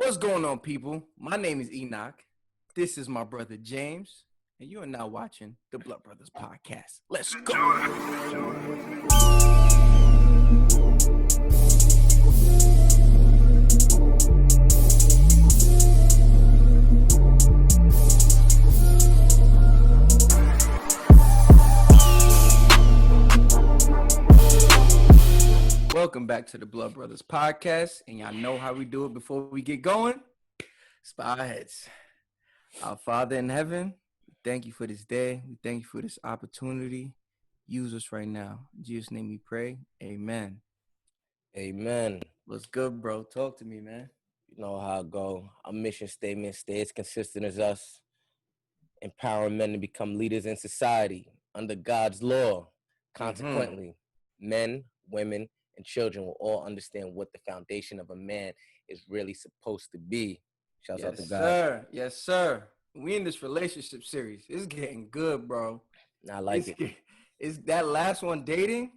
What's going on, people? My name is Enoch. This is my brother James, and you are now watching the Blood Brothers podcast. Let's go. Welcome back to the Blood Brothers podcast, and y'all know how we do it before we get going. Let's bow our heads. Our Father in heaven, thank you for this day. We thank you for this opportunity. Use us right now. In Jesus' name we pray. Amen. Amen. What's good, bro? Talk to me, man. You know how it go. Our mission statement stays consistent as us. Empowering men to become leaders in society under God's law. Consequently, men, women, and children will all understand what the foundation of a man is really supposed to be. Shouts out to God. Sir. Yes, sir. We in this relationship series. It's getting good, bro. I like it. Is that last one dating?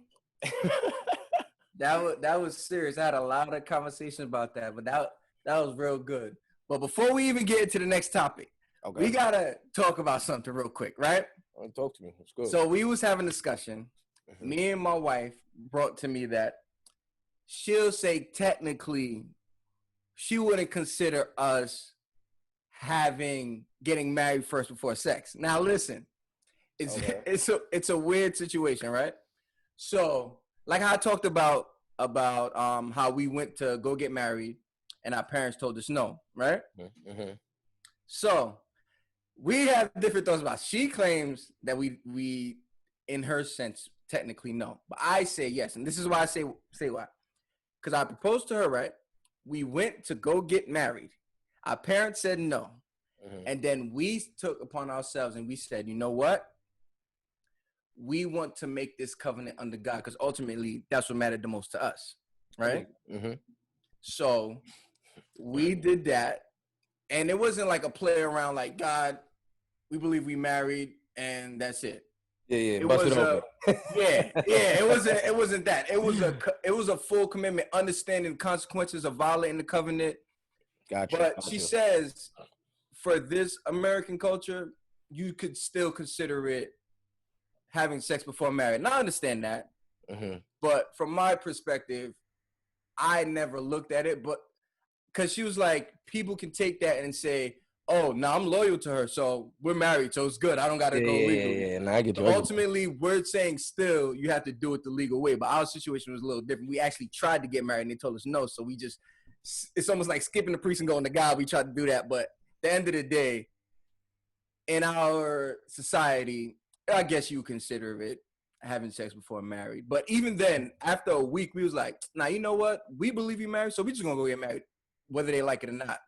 That was serious. I had a lot of conversation about that, but that was real good. But before we even get into the next topic, Okay. we gotta talk about something real quick, right? Talk to me. Let's go. So we was having a discussion. Me and my wife brought to me that she'll say technically she wouldn't consider us getting married first before sex. Now listen, it's a weird situation, right? So like how I talked about how we went to go get married and our parents told us no, right? So we have different thoughts about it. She claims that we in her sense technically no, but I say yes, and this is why I say why. Because I proposed to her, right? We went to go get married. Our parents said no. And then we took upon ourselves and we said, you know what? We want to make this covenant under God because ultimately that's what mattered the most to us, right? So we did that. And it wasn't like a play around like, God, we believe we married and that's it. Yeah. It was It wasn't that. It was a full commitment, understanding the consequences of violating the covenant. Gotcha. But she says, for this American culture, you could still consider it having sex before marriage. And I understand that. But from my perspective, I never looked at it. But because she was like, people can take that and say, oh, now I'm loyal to her, so we're married, so it's good. I don't got to go legally. Yeah, I get you. So ultimately, we're saying still you have to do it the legal way, but our situation was a little different. We actually tried to get married, and they told us no, so we just – it's almost like skipping the priest and going to God. We tried to do that, but at the end of the day, in our society, I guess you consider it having sex before married. But even then, after a week, we was like, nah, you know what? We believe you married, so we just going to go get married, whether they like it or not.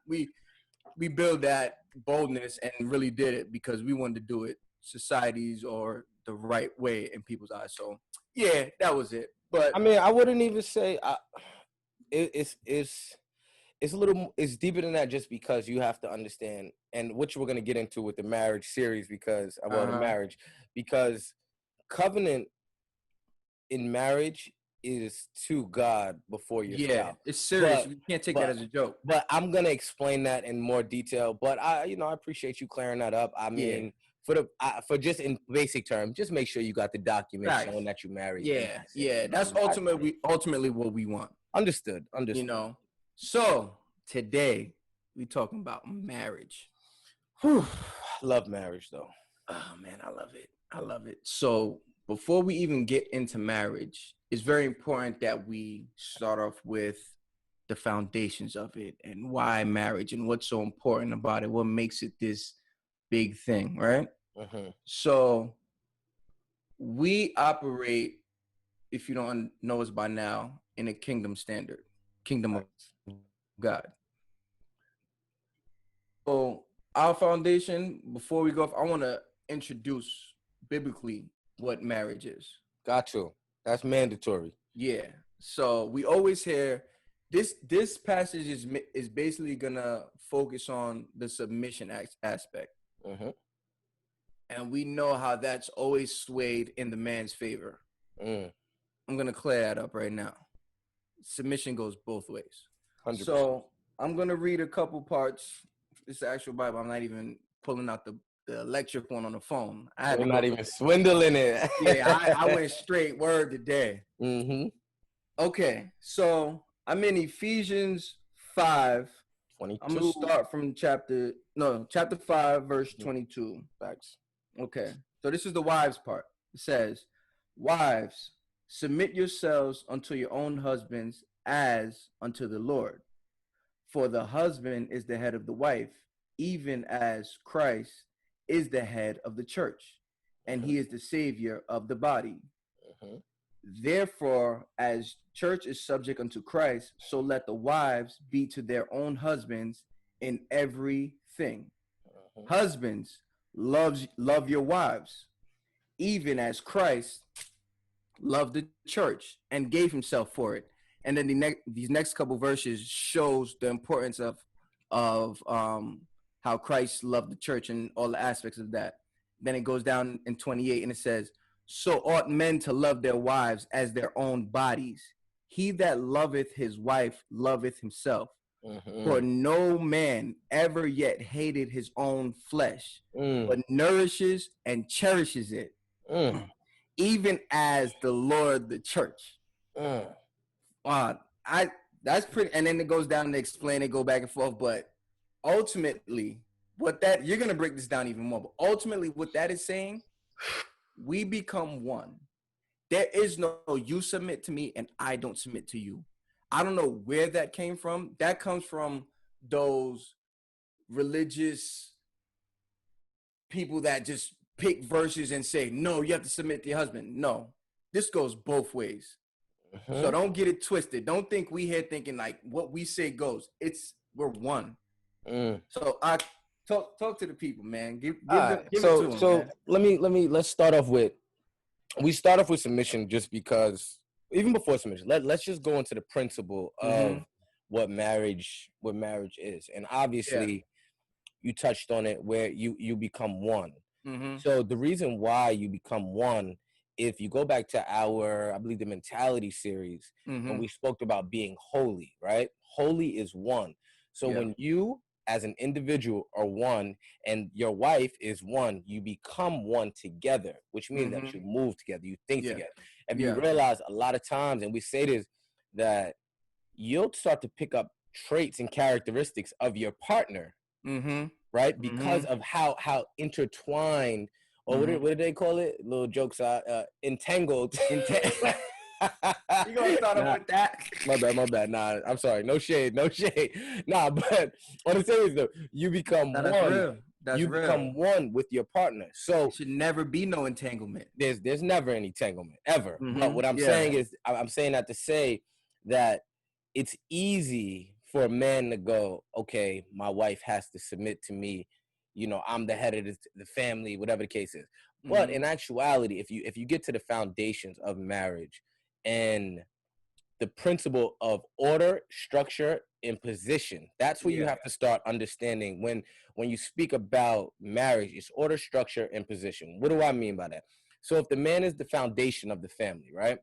We built that boldness and really did it because we wanted to do it society's or the right way in people's eyes. So yeah, that was it. But I mean, I wouldn't even say it's a little, it's deeper than that just because you have to understand, and which we're going to get into with the marriage series because covenant in marriage is to God before your spouse. Yeah, it's serious. You can't take that as a joke. But I'm gonna explain that in more detail. But I appreciate you clearing that up. I mean, for just in basic terms, just make sure you got the document showing that you married. Yeah. That's ultimately what we want. Understood. You know. So today we talking about marriage. Love marriage though. Oh man, I love it. So before we even get into marriage, it's very important that we start off with the foundations of it and why marriage and what's so important about it, what makes it this big thing, right? So we operate, if you don't know us by now, in a kingdom of God. So our foundation, before we go off, I want to introduce biblically what marriage is. Got you. That's mandatory. Yeah. So we always hear this passage is basically gonna focus on the submission aspect. And we know how that's always swayed in the man's favor. I'm gonna clear that up right now. Submission goes both ways. 100%. So I'm gonna read a couple parts. It's the actual Bible. I'm not even pulling out the electric one on the phone. I had We're to not go. even swindling it. Yeah, I went straight word today. Mm-hmm. Okay, so I'm in Ephesians 5. I'm gonna 22. start from chapter 5, verse 22. Facts. Okay, so this is the wives part. It says, "Wives, submit yourselves unto your own husbands as unto the Lord. For the husband is the head of the wife, even as Christ is the head of the church, and he is the savior of the body. Mm-hmm. Therefore, as church is subject unto Christ, so let the wives be to their own husbands in everything. Mm-hmm. Husbands, love your wives, even as Christ loved the church and gave himself for it." And then these next couple verses shows the importance of how Christ loved the church and all the aspects of that. Then it goes down in 28 and it says, "So ought men to love their wives as their own bodies. He that loveth his wife loveth himself. Mm-hmm. For no man ever yet hated his own flesh, Mm. but nourishes and cherishes it, even as the Lord the church." I That's pretty. And then it goes down to explain it, go back and forth. But ultimately, what that you're gonna break this down even more. But ultimately, what that is saying, we become one. There is no you submit to me and I don't submit to you. I don't know where that came from. That comes from those religious people that just pick verses and say, no, you have to submit to your husband. No, this goes both ways. Mm-hmm. So don't get it twisted. Don't think we here thinking like what we say goes. We're one. So I talk to the people, man. Give it to them. So man. Let's start off with submission just because even before submission, let's just go into the principle of what marriage is. And obviously you touched on it where you become one. So the reason why you become one, if you go back to I believe the mentality series, when we spoke about being holy, right? Holy is one. So when you as an individual are one and your wife is one, you become one together, which means that you move together, you think together. And you realize a lot of times, and we say this, that you'll start to pick up traits and characteristics of your partner, right? Because of how intertwined, or what did they call it? Little jokes, entangled. You gonna start off with that? My bad. Nah, I'm sorry. No shade. Nah, but what I'm saying is though, you become one. That's real. That's real. Become one with your partner. So there should never be no entanglement. There's never any entanglement ever. But what I'm saying is, I'm saying that to say that it's easy for a man to go, okay, my wife has to submit to me. You know, I'm the head of the family, whatever the case is. But in actuality, if you get to the foundations of marriage and the principle of order, structure, and position, that's where you have to start understanding when you speak about marriage. It's order, structure, and position. What do I mean by that? So if the man is the foundation of the family, right?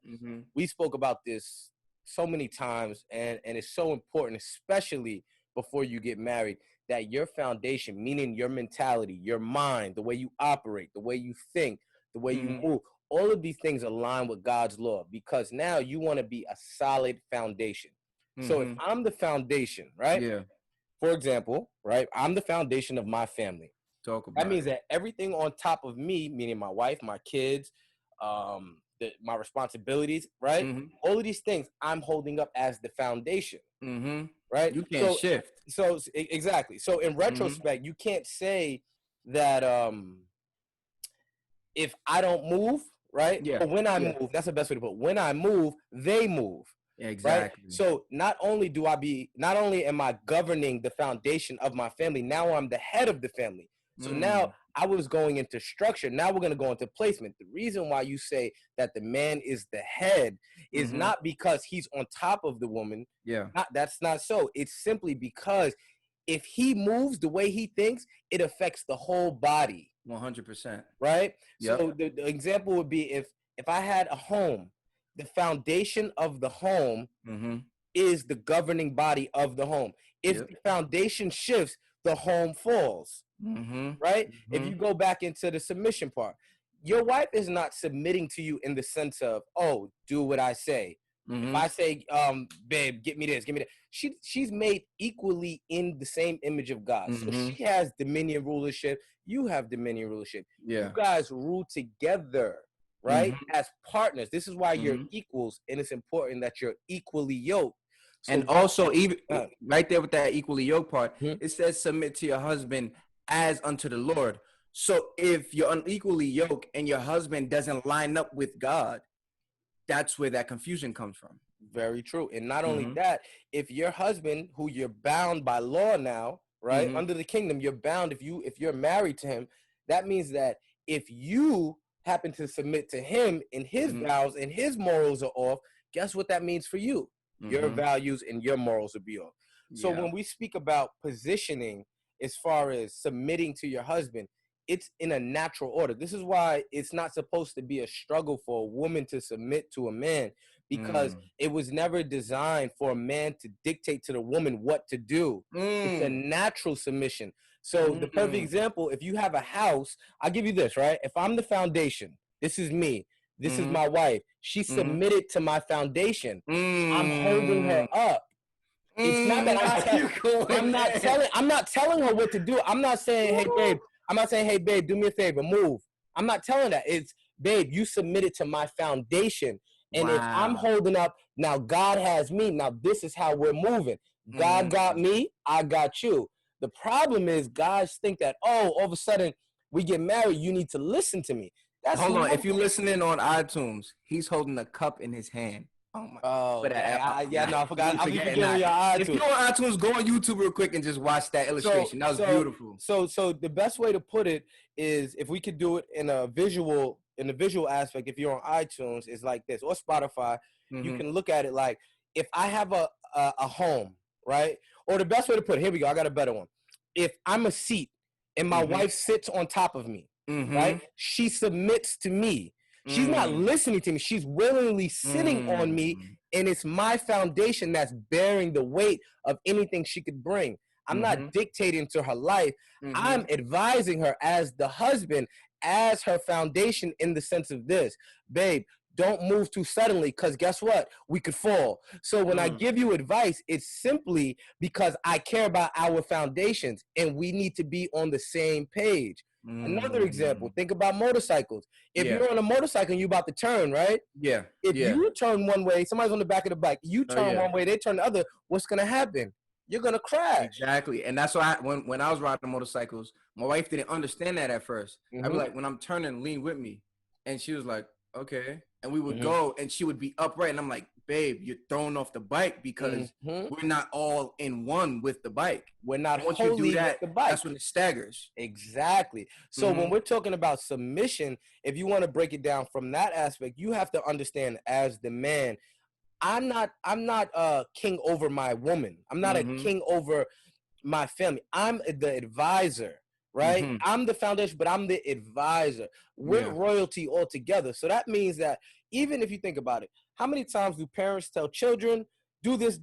We spoke about this so many times, and it's so important, especially before you get married, that your foundation, meaning your mentality, your mind, the way you operate, the way you think, the way you move, all of these things align with God's law, because now you want to be a solid foundation. So if I'm the foundation, right? Yeah. For example, right? I'm the foundation of my family. That means that everything on top of me, meaning my wife, my kids, my responsibilities, right? All of these things I'm holding up as the foundation. Right? You can't shift. So exactly. So in retrospect, you can't say that if I don't move, right? Yeah. But when I move, that's the best way to put it. When I move, they move. Exactly. Right? So not only am I governing the foundation of my family, now I'm the head of the family. So now I was going into structure. Now we're going to go into placement. The reason why you say that the man is the head is not because he's on top of the woman. Yeah. That's not so. It's simply because if he moves the way he thinks, it affects the whole body. 100%. Right? Yep. So the example would be if I had a home, the foundation of the home is the governing body of the home. If the foundation shifts, the home falls. Right? If you go back into the submission part, your wife is not submitting to you in the sense of, oh, do what I say. If I say, babe, get me this, give me that, she's made equally in the same image of God. So she has dominion rulership. You have dominion rulership. You guys rule together, right? As partners. This is why you're equals, and it's important that you're equally yoked. So and also, even right there with that equally yoked part, it says submit to your husband as unto the Lord. So if you're unequally yoked and your husband doesn't line up with God, that's where that confusion comes from. Very true. And not only that, if your husband, who you're bound by law now, right, under the kingdom, you're bound. If you're married to him, that means that if you happen to submit to him and his vows and his morals are off, guess what that means for you? Your values and your morals will be off. So when we speak about positioning as far as submitting to your husband, it's in a natural order. This is why it's not supposed to be a struggle for a woman to submit to a man, because it was never designed for a man to dictate to the woman what to do. It's a natural submission. So the perfect example, if you have a house, I'll give you this, right? If I'm the foundation, this is me, this is my wife, she submitted to my foundation, I'm holding her up. It's not that I'm not telling her what to do. I'm not saying, hey babe, do me a favor, move. I'm not telling that. It's, babe, you submitted to my foundation. And if I'm holding up, now God has me. Now this is how we're moving. God got me, I got you. The problem is guys think that, oh, all of a sudden we get married, you need to listen to me. Hold on. If you're listening on iTunes, he's holding a cup in his hand. Oh my! Oh, I forgot. I'm forgetting your iTunes. If you're on iTunes, go on YouTube real quick and just watch that illustration. That was beautiful. So the best way to put it is, if we could do it in a visual aspect, if you're on iTunes, is like this, or Spotify. You can look at it like, if I have a home, right? Or the best way to put it, here we go. I got a better one. If I'm a seat and my wife sits on top of me, right? She submits to me. She's not listening to me. She's willingly sitting on me, and it's my foundation that's bearing the weight of anything she could bring. I'm not dictating to her life. I'm advising her as the husband, as her foundation, in the sense of this, babe, don't move too suddenly, because guess what? We could fall. So when I give you advice, it's simply because I care about our foundations, and we need to be on the same page. Another example, think about motorcycles. If you're on a motorcycle and you're about to turn, right? If you turn one way, somebody's on the back of the bike, you turn one way, they turn the other, what's going to happen? You're going to crash. Exactly. And that's why when I was riding motorcycles, my wife didn't understand that at first. I'd be like, when I'm turning, lean with me. And she was like, okay. And we would go, and she would be upright. And I'm like, babe, you're thrown off the bike because we're not all in one with the bike. We're not once you do that, with the bike. That's when it staggers. Exactly. So when we're talking about submission, if you want to break it down from that aspect, you have to understand, as the man, I'm not king over my woman. I'm not a king over my family. I'm the advisor, right? I'm the foundation, but I'm the advisor. We're royalty altogether. So that means that, even if you think about it, how many times do parents tell children, do this,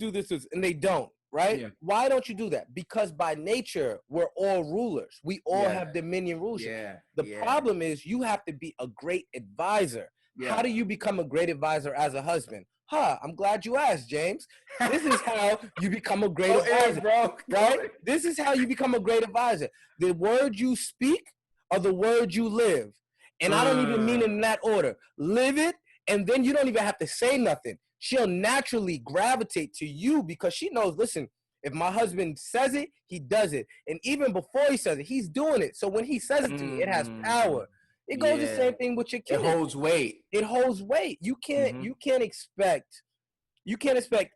and they don't, right? Why don't you do that? Because by nature, we're all rulers. We all have dominion rulership. The problem is, you have to be a great advisor. How do you become a great advisor as a husband? I'm glad you asked, James. This is how you become a great advisor, right? This is how you become a great advisor. The words you speak are the words you live. And I don't even mean it in that order. Live it, and then you don't even have to say nothing. She'll naturally gravitate to you, because she knows, listen, if my husband says it, he does it. And even before he says it, he's doing it. So when he says it to me, it has power. It goes the same thing with your kids. It holds weight. It holds weight. You can't expect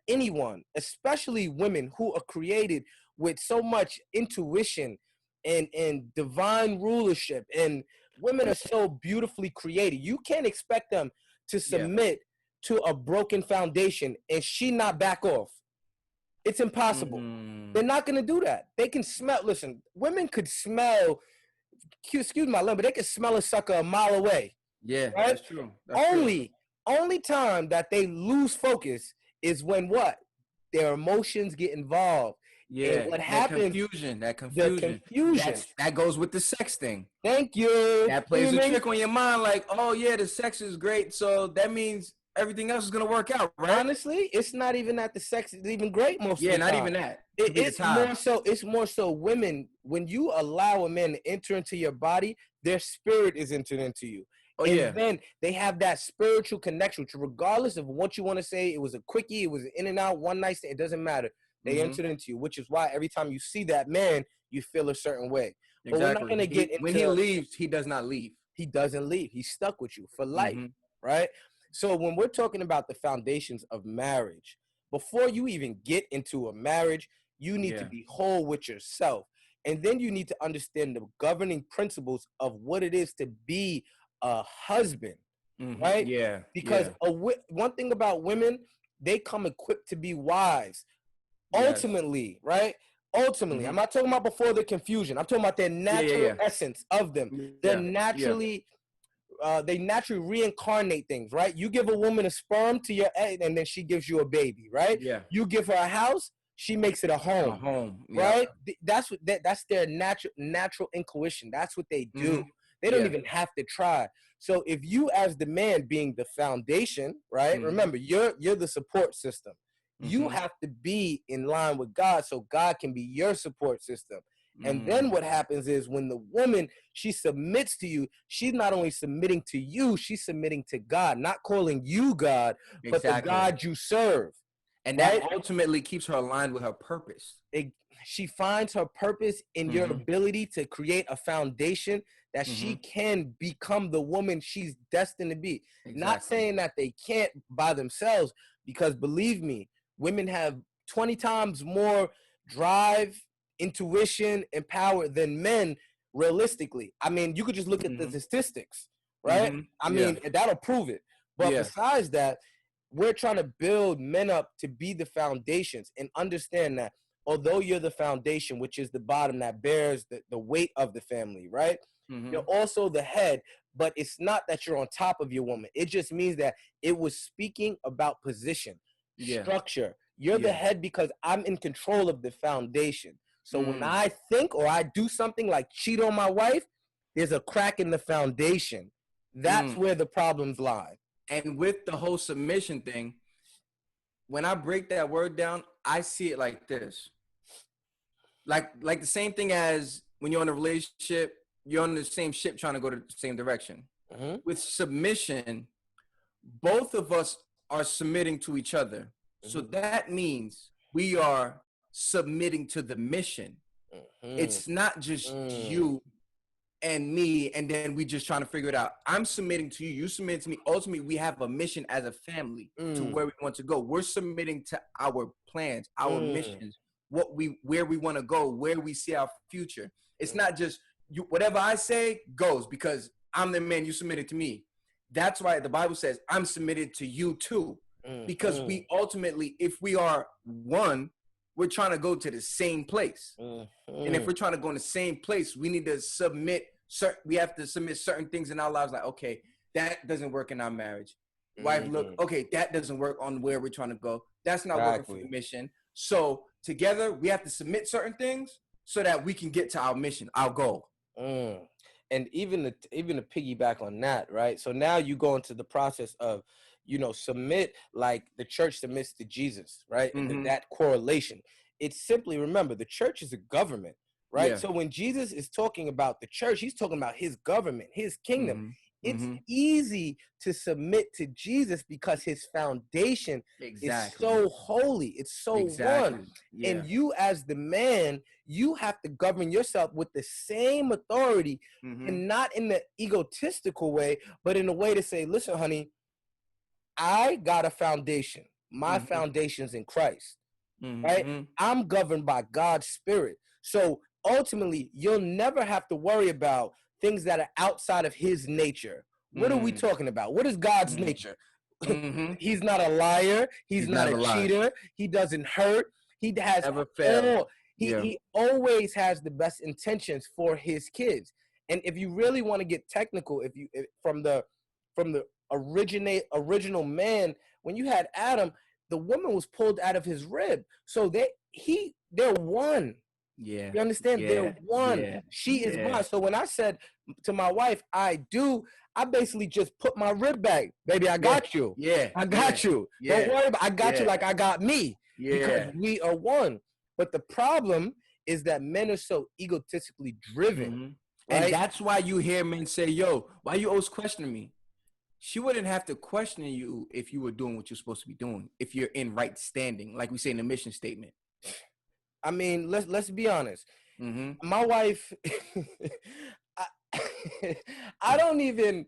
anyone, especially women who are created with so much intuition and divine rulership, and women are so beautifully created. You can't expect them to submit to a broken foundation and she not back off. It's impossible. They're not going to do that. They can smell. Listen, women could smell, excuse my language, but they can smell a sucker a mile away. Right? That's true. Only time that they lose focus is when what? Their emotions get involved. Yeah, And what that happens, confusion, that the confusion. confusion. That goes with the sex thing. Thank you. That plays a trick on your mind, like, oh yeah, the sex is great, so that means everything else is gonna work out, right? Honestly, it's not even that the sex is even great most of the time. Yeah, not even that. It's more so women, when you allow a man to enter into your body, their spirit is entered into you. Oh, and yeah. then they have that spiritual connection, which regardless of what you want to say, it was a quickie, it was an in and out, one night stand, it doesn't matter. They entered into you, which is why every time you see that man, you feel a certain way. Exactly. But we're not going to get into... When he leaves, he does not leave. He doesn't leave. He's stuck with you for life, right? So when we're talking about the foundations of marriage, before you even get into a marriage, you need to be whole with yourself. And then you need to understand the governing principles of what it is to be a husband, right? Yeah. Because one thing about women, they come equipped to be wives. Ultimately, right? Ultimately, I'm not talking about before the confusion. I'm talking about their natural essence of them. They're naturally... they naturally reincarnate things, right? You give a woman a sperm to your egg, and then she gives you a baby, right? Yeah. You give her a house, she makes it a home. A home, right? That's what that's their natural intuition. That's what they do. They don't even have to try. So if you, as the man, being the foundation, right? Remember, you're the support system. You have to be in line with God, so God can be your support system. And then what happens is when the woman, she submits to you, she's not only submitting to you, she's submitting to God, not calling you God, but the God you serve. And that ultimately keeps her aligned with her purpose. She finds her purpose in your ability to create a foundation that she can become the woman she's destined to be. Not saying that they can't by themselves, because believe me, women have 20 times more drive, intuition, and power than men, realistically. I mean, you could just look at the statistics, right? I mean, that'll prove it. But besides that, we're trying to build men up to be the foundations, and understand that although you're the foundation, which is the bottom that bears the weight of the family, right? You're also the head, but it's not that you're on top of your woman. It just means that it was speaking about position, structure. You're the head because I'm in control of the foundation. So when I think or I do something like cheat on my wife, there's a crack in the foundation. That's where the problems lie. And with the whole submission thing, when I break that word down, I see it like this. Like the same thing as when you're in a relationship, you're on the same ship trying to go to the same direction. With submission, both of us are submitting to each other. So that means we are submitting to the mission. It's not just you and me, and then we just trying to figure it out. I'm submitting to you, you submit to me. Ultimately, we have a mission as a family to where we want to go. We're submitting to our plans, our missions, where we want to go, where we see our future. It's not just you, whatever I say goes, because I'm the man, you submitted to me. That's why the Bible says I'm submitted to you too. Because we ultimately, if we are one, we're trying to go to the same place. And if we're trying to go in the same place, we need to submit we have to submit certain things in our lives, like, okay, that doesn't work in our marriage. Wife, look, okay, that doesn't work on where we're trying to go. That's not working for the mission. So together we have to submit certain things so that we can get to our mission, our goal. And even to piggyback on that, right? So now you go into the process of, submit, like the church submits to Jesus, right? And that correlation. It's simply, remember, the church is a government, right? So when Jesus is talking about the church, he's talking about his government, his kingdom. It's easy to submit to Jesus because his foundation is so holy. It's so one. And you, as the man, you have to govern yourself with the same authority, and not in the egotistical way, but in a way to say, listen, honey, I got a foundation. My foundation's in Christ, right? I'm governed by God's spirit. So ultimately, you'll never have to worry about things that are outside of his nature. What are we talking about? What is God's nature? He's not a liar. He's not a cheater. He doesn't hurt. He has he always has the best intentions for his kids. And if you really want to get technical, if from the original man, when you had Adam, the woman was pulled out of his rib. So he they're one. Yeah. You understand? Yeah. They're one. Yeah. She is Yeah. mine. So when I said to my wife, I basically just put my rib back. Baby, I got you. Yeah. I got you. Yeah. Don't worry about I got you like I got me. Because Yeah. we are one. But the problem is that men are so egotistically driven. Right? And that's why you hear men say, yo, why you always questioning me? She wouldn't have to question you if you were doing what you're supposed to be doing, if you're in right standing, like we say in the mission statement. I mean, let's be honest. Mm-hmm. My wife, I don't even.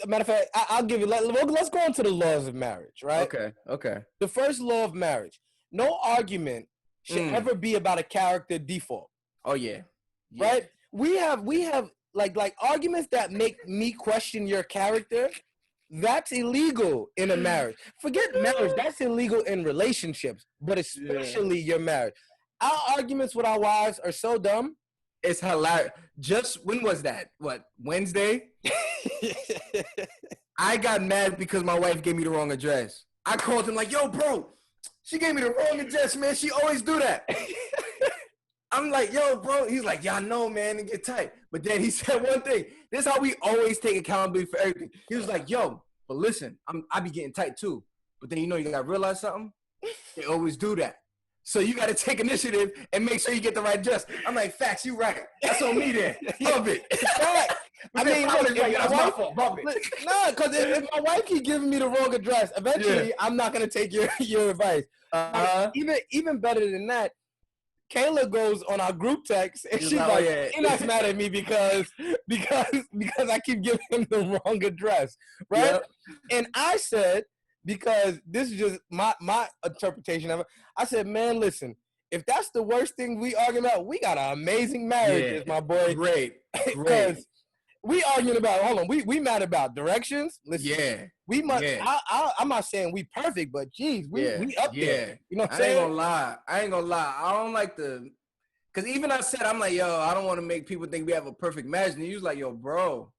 Matter of fact, I'll give you. Let's go into the laws of marriage, right? Okay. The first law of marriage: no argument should ever be about a character default. Oh yeah. Right? We have like arguments that make me question your character. That's illegal in a marriage. Forget marriage. That's illegal in relationships, but especially your marriage. Our arguments with our wives are so dumb. It's hilarious. Just when was that? What, Wednesday? I got mad because my wife gave me the wrong address. I called him like, yo, bro, she gave me the wrong address, man. She always do that. I'm like, yo, bro. He's like, yeah, I know, man, and get tight. But then he said one thing. This is how we always take accountability for everything. He was like, yo, but listen, I be getting tight too. But then you got to realize something. They always do that. So you got to take initiative and make sure you get the right address. I'm like, facts, you right. That's on me then. Love it. I mean, look, that's my fault. Bump it. No, because if my wife keep giving me the wrong address, eventually I'm not gonna take your advice. Even better than that, Kayla goes on our group text and she's like, "You're not mad at me because I keep giving him the wrong address, right?" Yep. And I said, because this is just my interpretation of it. I said, man, listen, if that's the worst thing we argue about, we got an amazing marriage, my boy. Great. Because we arguing about, hold on, we mad about directions. Listen, we must. I'm not saying we perfect, but geez, we up there. You know what I'm saying? I ain't gonna lie. I don't like the, because even I said, I'm like, yo, I don't want to make people think we have a perfect marriage. And he was like, yo, bro,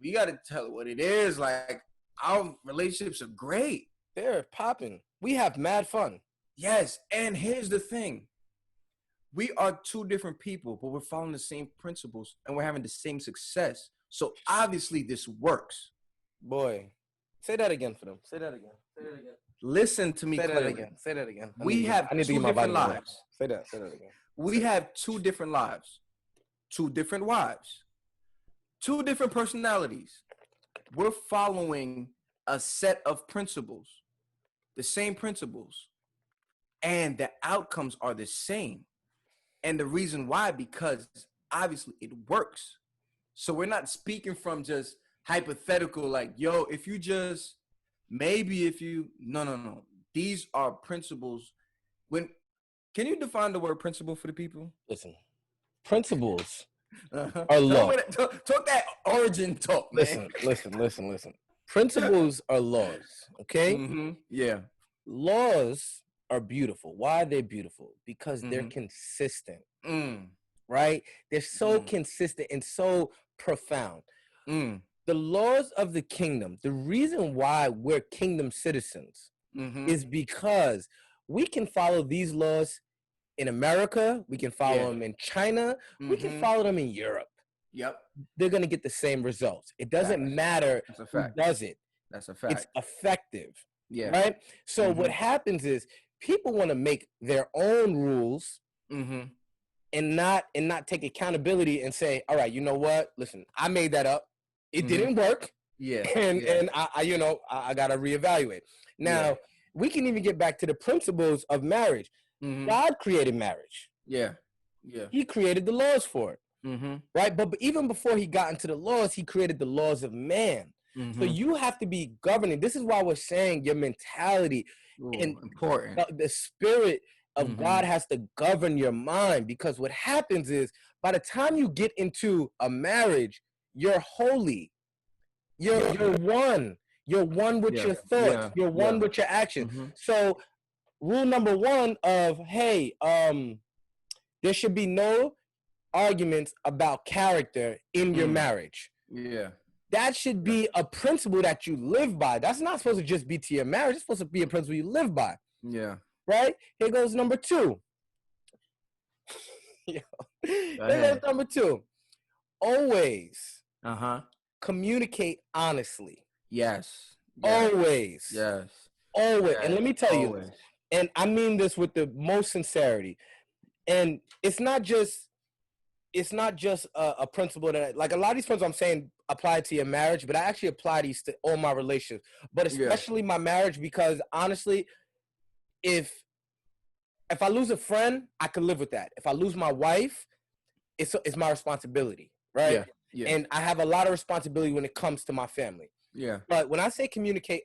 we got to tell it what it is. Like, our relationships are great. They're popping. We have mad fun. Yes. And here's the thing. We are two different people, but we're following the same principles and we're having the same success. So obviously this works. Boy, say that again for them. Say that again. Listen to me clearly. Say that again. We have two different lives. Say that again. We have two different lives, two different wives, two different personalities. We're following a set of principles, the same principles, and the outcomes are the same. And the reason why, because obviously it works. So we're not speaking from just hypothetical, like, yo, if you just, maybe if you, no. These are principles. Can you define the word principle for the people? Listen, principles are law. Talk that origin talk, man. Listen. Principles are laws, okay? Mm-hmm. Yeah. Laws are beautiful. Why are they beautiful? Because they're consistent, right? They're so consistent and so profound. The laws of the kingdom, the reason why we're kingdom citizens is because we can follow these laws in America. We can follow them in China. We can follow them in Europe. Yep. They're going to get the same results. It doesn't matter who does it. That's a fact. It's effective. Yeah. Right? So what happens is people want to make their own rules and not take accountability and say, all right, you know what? Listen, I made that up. It didn't work. Yeah. And I got to reevaluate. Now, we can even get back to the principles of marriage. God created marriage. Yeah. He created the laws for it. Right? But even before he got into the laws, he created the laws of man. So you have to be governing. This is why we're saying your mentality and important. The spirit of God has to govern your mind, because what happens is by the time you get into a marriage, you're holy. You're one. You're one with your thoughts. You're one with your actions. So rule number one of, hey, there should be no arguments about character in your marriage. Yeah. That should be a principle that you live by. That's not supposed to just be to your marriage. It's supposed to be a principle you live by. Yeah. right? Here goes number 2. Here goes number 2. Always communicate honestly. Yes. Always. Yes. Always. Yes. And let me tell you, and I mean this with the most sincerity. And it's not just a principle that, like, a lot of these principles I'm saying apply to your marriage, but I actually apply these to all my relationships, but especially my marriage, because honestly, if I lose a friend, I could live with that. If I lose my wife, it's my responsibility, right? Yeah. Yeah. And I have a lot of responsibility when it comes to my family. Yeah. But when I say communicate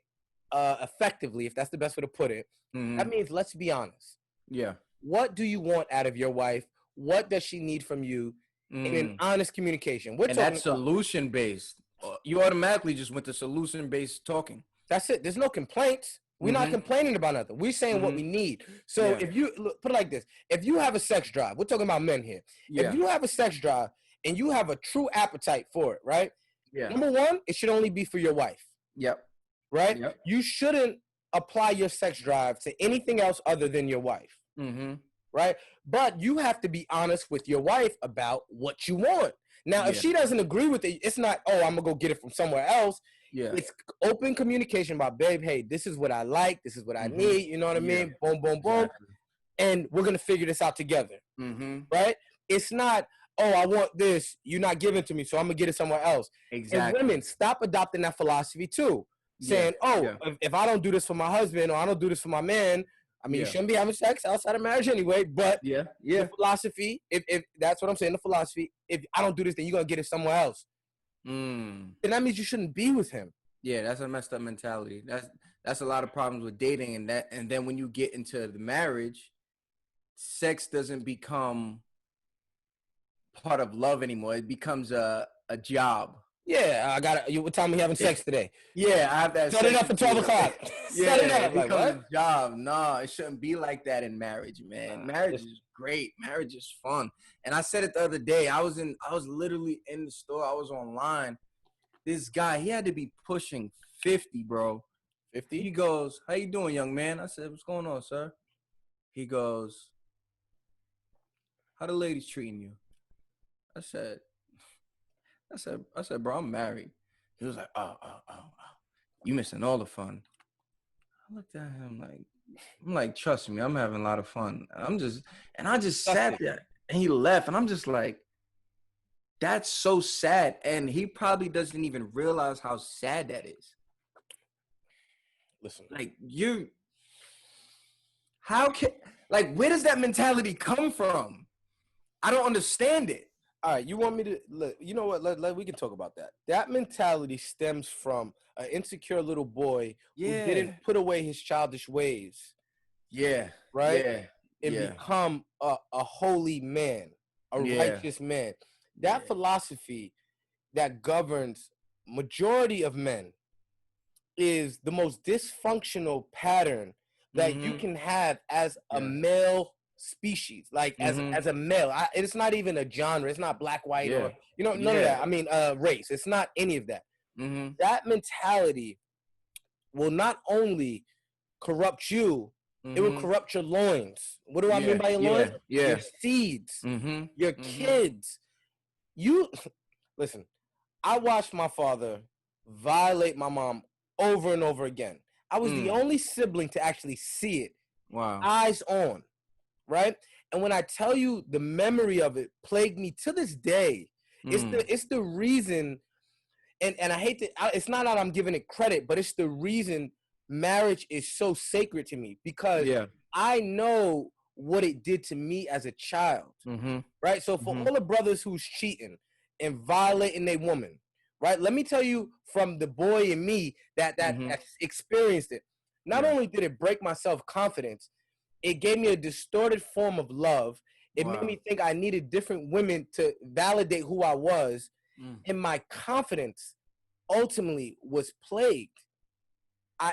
effectively, if that's the best way to put it, that means, let's be honest. Yeah. What do you want out of your wife? What does she need from you? In an honest communication. And that's solution based. You automatically just went to solution based talking. That's it. There's no complaints. We're not complaining about nothing. We're saying what we need. So if you put it like this, if you have a sex drive, we're talking about men here. Yeah. If you have a sex drive and you have a true appetite for it, right? Yeah. Number 1, it should only be for your wife. Yep. Right? Yep. You shouldn't apply your sex drive to anything else other than your wife. Right? But you have to be honest with your wife about what you want. Now, if she doesn't agree with it, it's not, oh, I'm going to go get it from somewhere else. Yeah. It's open communication about, babe, hey, this is what I like. This is what I need. You know what I mean? Boom, boom, boom. Exactly. And we're going to figure this out together. Right? It's not, oh, I want this. You're not giving it to me, so I'm going to get it somewhere else. Exactly. And women, stop adopting that philosophy too. Saying, if I don't do this for my husband or I don't do this for my man, I mean, you shouldn't be having sex outside of marriage anyway, but the philosophy, if that's what I'm saying, the philosophy, if I don't do this, then you're going to get it somewhere else. And that means you shouldn't be with him. Yeah, that's a messed up mentality. That's a lot of problems with dating, and then when you get into the marriage, sex doesn't become part of love anymore. It becomes a job. Yeah, I got it. What time are we having sex today? Yeah, I have that. Set it up for 12 o'clock. Set it up. It becomes a job. No, it shouldn't be like that in marriage, man. Marriage is great. Marriage is fun. And I said it the other day. I was literally in the store. I was online. This guy, he had to be pushing 50, bro. 50? He goes, how you doing, young man? I said, what's going on, sir? He goes, how the ladies treating you? I said, bro, I'm married. He was like, oh, you missing all the fun. I looked at him I'm like, trust me, I'm having a lot of fun. I just sat there, and he left, and I'm just like, that's so sad. And he probably doesn't even realize how sad that is. Listen, where does that mentality come from? I don't understand it. All right, you want me to, you know what, we can talk about that. That mentality stems from an insecure little boy who didn't put away his childish ways. Yeah. Right? Yeah. And become a holy man, a righteous man. That philosophy that governs majority of men is the most dysfunctional pattern that you can have as a male species, as a male. It's not even a genre. It's not black, white, or none of that. I mean, race. It's not any of that. That mentality will not only corrupt you, it will corrupt your loins. What do I mean by your loins? Your seeds, your kids. Listen, I watched my father violate my mom over and over again. I was the only sibling to actually see it. Wow. Eyes on. Right? And when I tell you the memory of it plagued me to this day, it's the reason, and I hate to, it's not that I'm giving it credit, but it's the reason marriage is so sacred to me, because I know what it did to me as a child. Right? So for all the brothers who's cheating and violating their woman, right? Let me tell you from the boy in me that experienced it. Not only did it break my self-confidence, it gave me a distorted form of love. It made me think I needed different women to validate who I was. And my confidence ultimately was plagued.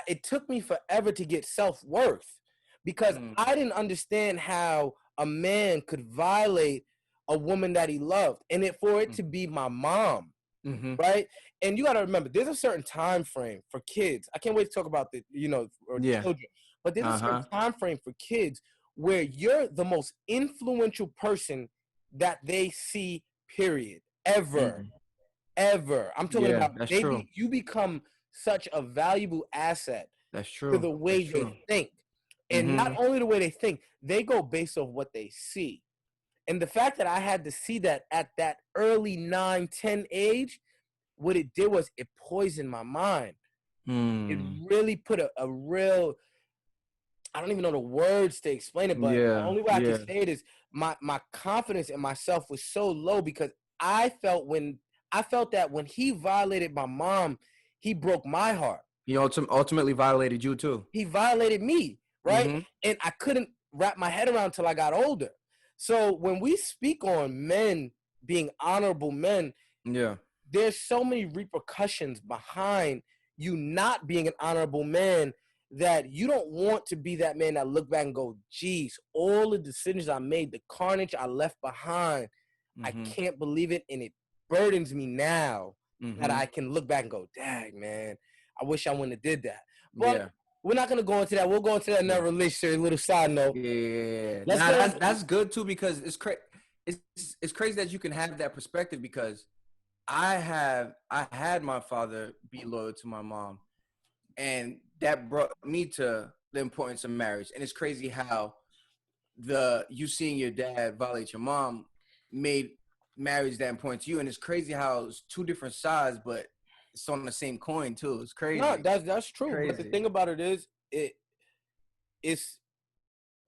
It took me forever to get self-worth, because I didn't understand how a man could violate a woman that he loved. And for it to be my mom, right? And you got to remember, there's a certain time frame for kids. I can't wait to talk about the, children. but there's a certain time frame for kids where you're the most influential person that they see, period, ever. I'm talking about you become such a valuable asset to the way they think. And not only the way they think, they go based off what they see. And the fact that I had to see that at that early 9, 10 age, what it did was it poisoned my mind. It really put a real, I don't even know the words to explain it, but the only way I can say it is my confidence in myself was so low because I felt that when he violated my mom, he broke my heart. He ultimately violated you too. He violated me, right? And I couldn't wrap my head around until I got older. So when we speak on men being honorable men, there's so many repercussions behind you not being an honorable man that you don't want to be that man that look back and go, geez, all the decisions I made, the carnage I left behind, I can't believe it, and it burdens me now that I can look back and go, dang, man, I wish I wouldn't have did that. But we're not going to go into that. We'll go into that in another relationship, a little side note. Yeah. That's good, too, because it's crazy that you can have that perspective because I had my father be loyal to my mom, and that brought me to the importance of marriage. And it's crazy how you seeing your dad violate your mom made marriage that important to you. And it's crazy how it's two different sides, but it's on the same coin too. It's crazy. No, that's true. Crazy. But the thing about it is,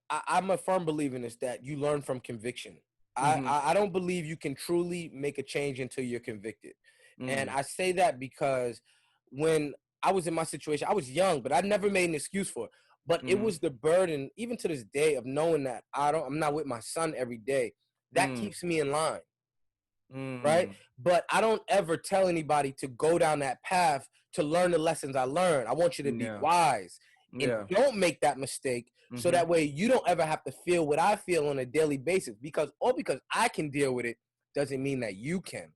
I'm a firm believer in this, that you learn from conviction. I don't believe you can truly make a change until you're convicted. And I say that because when I was in my situation, I was young, but I never made an excuse for it. But it was the burden, even to this day, of knowing that I'm not with my son every day. That keeps me in line. Right? But I don't ever tell anybody to go down that path to learn the lessons I learned. I want you to be wise and don't make that mistake. So that way you don't ever have to feel what I feel on a daily basis, because I can deal with it doesn't mean that you can.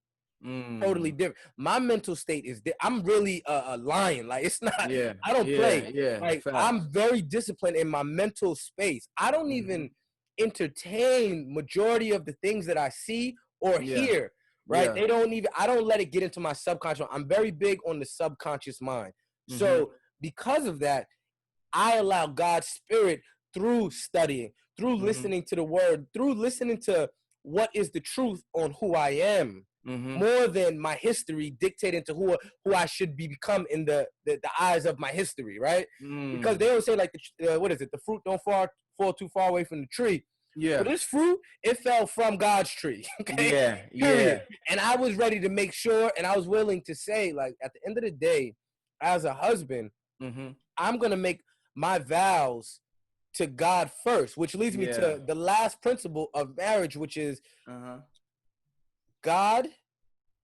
Totally different. My mental state is I'm really a lion. Like, it's not, I don't play. Like, I'm very disciplined in my mental space. I don't even entertain majority of the things that I see or hear. Right? They don't even, I don't let it get into my subconscious. I'm very big on the subconscious mind. So because of that, I allow God's spirit through studying, through listening to the word, through listening to what is the truth on who I am, more than my history dictating to who I should become in the eyes of my history, right? Because they always say, like, what is it? The fruit don't fall too far away from the tree. But this fruit, it fell from God's tree. Okay? And I was ready to make sure, and I was willing to say, like, at the end of the day, as a husband, I'm going to make my vows to God first, which leads me to the last principle of marriage, which is God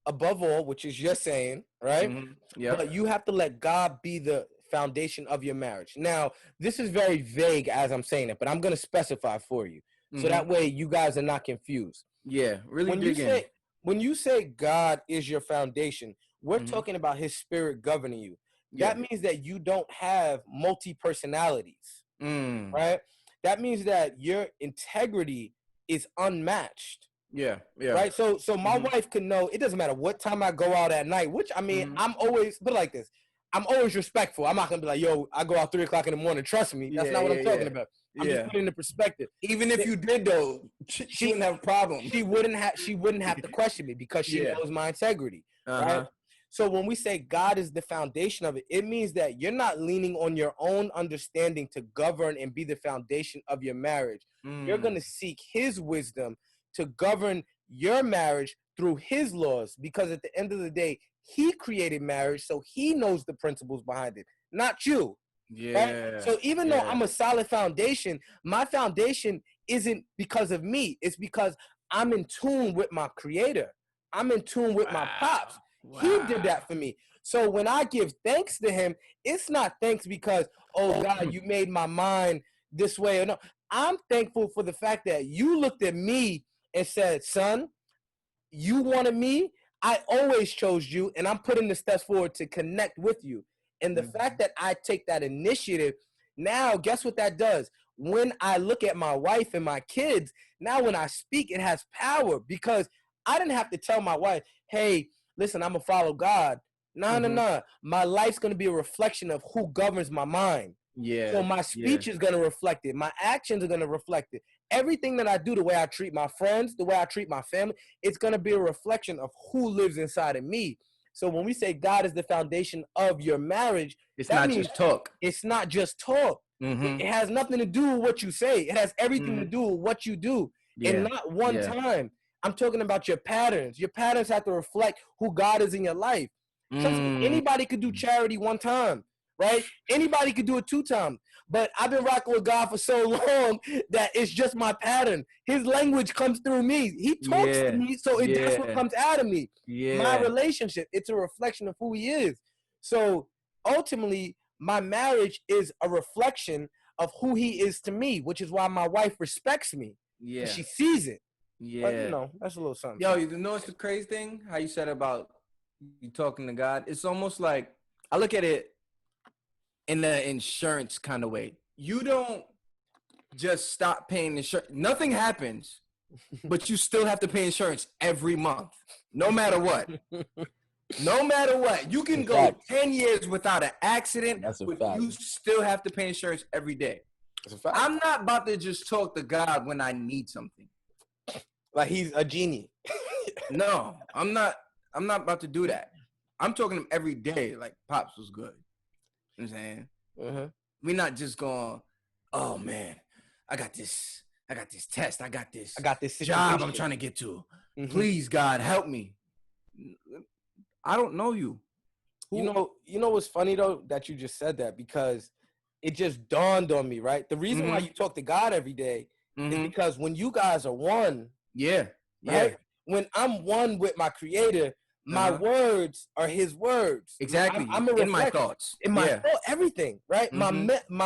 above all, which is your saying, right? But you have to let God be the foundation of your marriage. Now, this is very vague as I'm saying it, but I'm going to specify for you. So that way you guys are not confused. Really when you say God is your foundation, we're talking about his spirit governing you. That means that you don't have multi-personalities, right? That means that your integrity is unmatched. Right? So my wife can know, it doesn't matter what time I go out at night, which, I mean, I'm always, put it like this, I'm always respectful. I'm not going to be like, yo, I go out 3 o'clock in the morning. Trust me. That's not what I'm talking about. I'm just putting it in perspective. Even if you did, though, she wouldn't have a problem. She wouldn't have to question me because she knows my integrity, right? So when we say God is the foundation of it, it means that you're not leaning on your own understanding to govern and be the foundation of your marriage. You're going to seek his wisdom to govern your marriage through his laws, because at the end of the day, he created marriage, so he knows the principles behind it, not you. Right? So even though I'm a solid foundation, my foundation isn't because of me. It's because I'm in tune with my creator. I'm in tune with my pops. He did that for me. So when I give thanks to him, it's not thanks because, oh God, you made my mind this way or no. I'm thankful for the fact that you looked at me and said, son, you wanted me. I always chose you, and I'm putting the steps forward to connect with you. And the fact that I take that initiative Now, guess what that does? When I look at my wife and my kids, now when I speak, it has power because I didn't have to tell my wife, hey, listen, I'm going to follow God. No. My life's going to be a reflection of who governs my mind. Yeah. So my speech is going to reflect it. My actions are going to reflect it. Everything that I do, the way I treat my friends, the way I treat my family, it's going to be a reflection of who lives inside of me. So when we say God is the foundation of your marriage, it's not just talk. It's not just talk. It has nothing to do with what you say. It has everything to do with what you do. And not one time. I'm talking about your patterns. Your patterns have to reflect who God is in your life. Anybody could do charity one time, right? Anybody could do it 2 times. But I've been rocking with God for so long that it's just my pattern. His language comes through me. He talks to me, so that's what comes out of me. My relationship, it's a reflection of who he is. So ultimately, my marriage is a reflection of who he is to me, which is why my wife respects me. Yeah. She sees it. Yeah. But, you know, that's a little something. Yo, you know what's the crazy thing? How you said about you talking to God? It's almost like, I look at it in the insurance kind of way. You don't just stop paying insurance. Nothing happens, but you still have to pay insurance every month, no matter what. No matter what. You can go 10 years without an accident, but you still have to pay insurance every day. That's a fact. I'm not about to just talk to God when I need something. Like he's a genie. No, I'm not about to do that. I'm talking to him every day like Pops was good. You know what I'm saying? We're not just going, oh man, I got this test. I got this job I'm trying to get to. Please, God, help me. I don't know you. You know what's funny though that you just said that, because it just dawned on me, right? The reason why you talk to God every day is because when you guys are one, right? When I'm one with my Creator, my words are His words. Exactly. I'm in my thoughts. In my thought, everything, right? My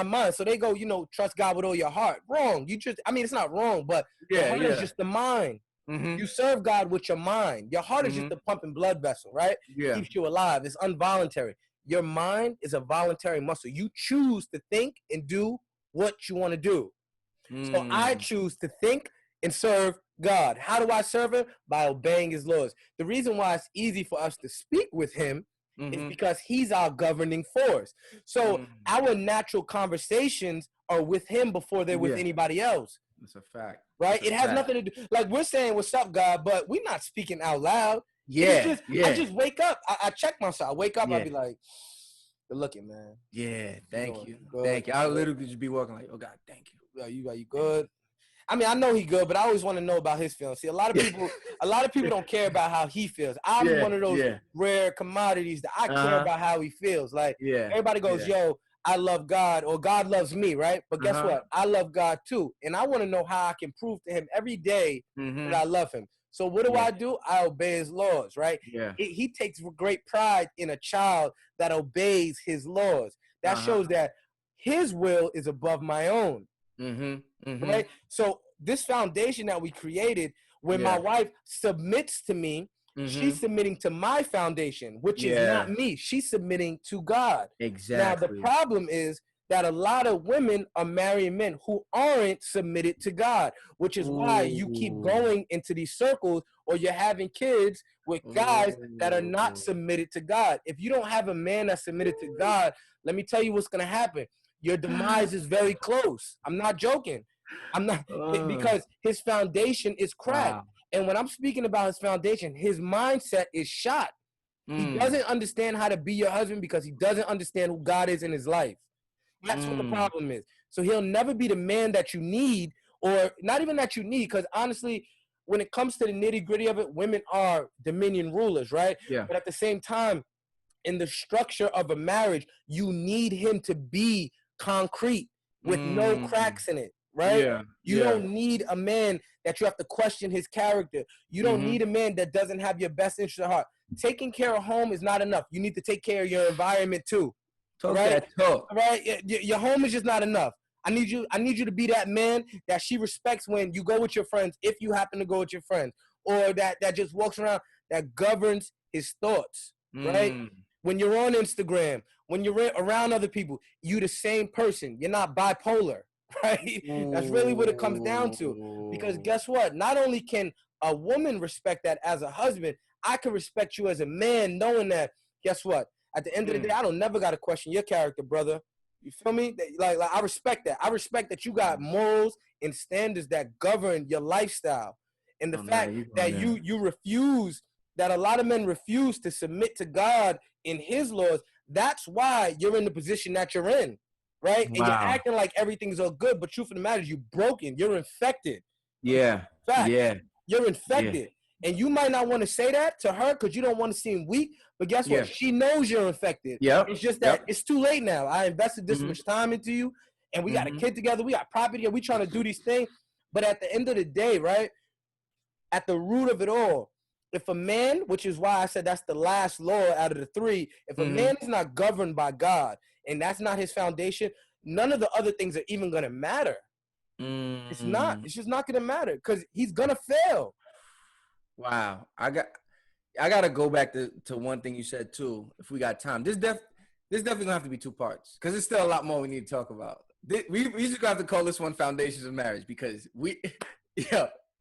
mind. So they go, trust God with all your heart. Wrong. It's not wrong, but the heart is just the mind. You serve God with your mind. Your heart is just a pumping blood vessel, right? Yeah. Keeps you alive. It's involuntary. Your mind is a voluntary muscle. You choose to think and do what you want to do. So I choose to think and serve God. How do I serve him? By obeying his laws. The reason why it's easy for us to speak with him is because he's our governing force. So our natural conversations are with him before they're with anybody else. That's a fact. Right? It has nothing to do, like we're saying, what's up, God, but we're not speaking out loud. I just wake up. I check myself. I wake up, I'll be like, good looking, man. Yeah, thank you. Thank you. I literally just be walking like, oh God, thank you. You good? I mean, I know he good, but I always want to know about his feelings. See, a lot of people don't care about how he feels. I'm one of those rare commodities that I care about how he feels. Like everybody goes, yo, I love God, or God loves me, right? But guess what? I love God too. And I want to know how I can prove to him every day that I love him. So what do? I obey his laws, right? Yeah. He takes great pride in a child that obeys his laws. That shows that his will is above my own. Right? So this foundation that we created, when my wife submits to me, she's submitting to my foundation, which is not me. She's submitting to God. Exactly. Now, the problem is that a lot of women are marrying men who aren't submitted to God, which is why you keep going into these circles, or you're having kids with guys that are not submitted to God. If you don't have a man that's submitted to God, let me tell you what's going to happen. Your demise is very close. I'm not joking. I'm not, because his foundation is cracked. Wow. And when I'm speaking about his foundation, his mindset is shot. He doesn't understand how to be your husband because he doesn't understand who God is in his life. That's what the problem is. So he'll never be the man that you need, or not even that you need, because honestly, when it comes to the nitty gritty of it, women are dominion rulers, right? Yeah. But at the same time, in the structure of a marriage, you need him to be concrete with no cracks in it. Right? Yeah, you don't need a man that you have to question his character. You don't need a man that doesn't have your best interest at heart. Taking care of home is not enough. You need to take care of your environment too. Right? Right? Your home is just not enough. I need you to be that man that she respects when you go with your friends, if you happen to go with your friends, or that just walks around, that governs his thoughts. Right? when you're on Instagram, when you're around other people, you the same person. You're not bipolar, right? That's really what it comes down to. Because guess what? Not only can a woman respect that as a husband, I can respect you as a man, knowing that, guess what? At the end of the day, I don't never got to question your character, brother. You feel me? Like I respect that. I respect that you got morals and standards that govern your lifestyle. And the fact that you refuse, that a lot of men refuse to submit to God in his laws, that's why you're in the position that you're in, right? And you're acting like everything's all good, but truth of the matter is you're broken. You're infected. Yeah. Fact. Yeah. You're infected. Yeah. And you might not want to say that to her because you don't want to seem weak, but guess what? She knows you're infected. Yeah. It's just that it's too late now. I invested this much time into you, and we got a kid together. We got property, and we trying to do these things. But at the end of the day, right, at the root of it all, if a man, which is why I said that's the last law out of the three, if a man is not governed by God and that's not his foundation, none of the other things are even going to matter. It's not. It's just not going to matter because he's going to fail. Wow. I got to go back to one thing you said too, if we got time. This definitely going to have to be two parts because there's still a lot more we need to talk about. We just got to call this one Foundations of Marriage because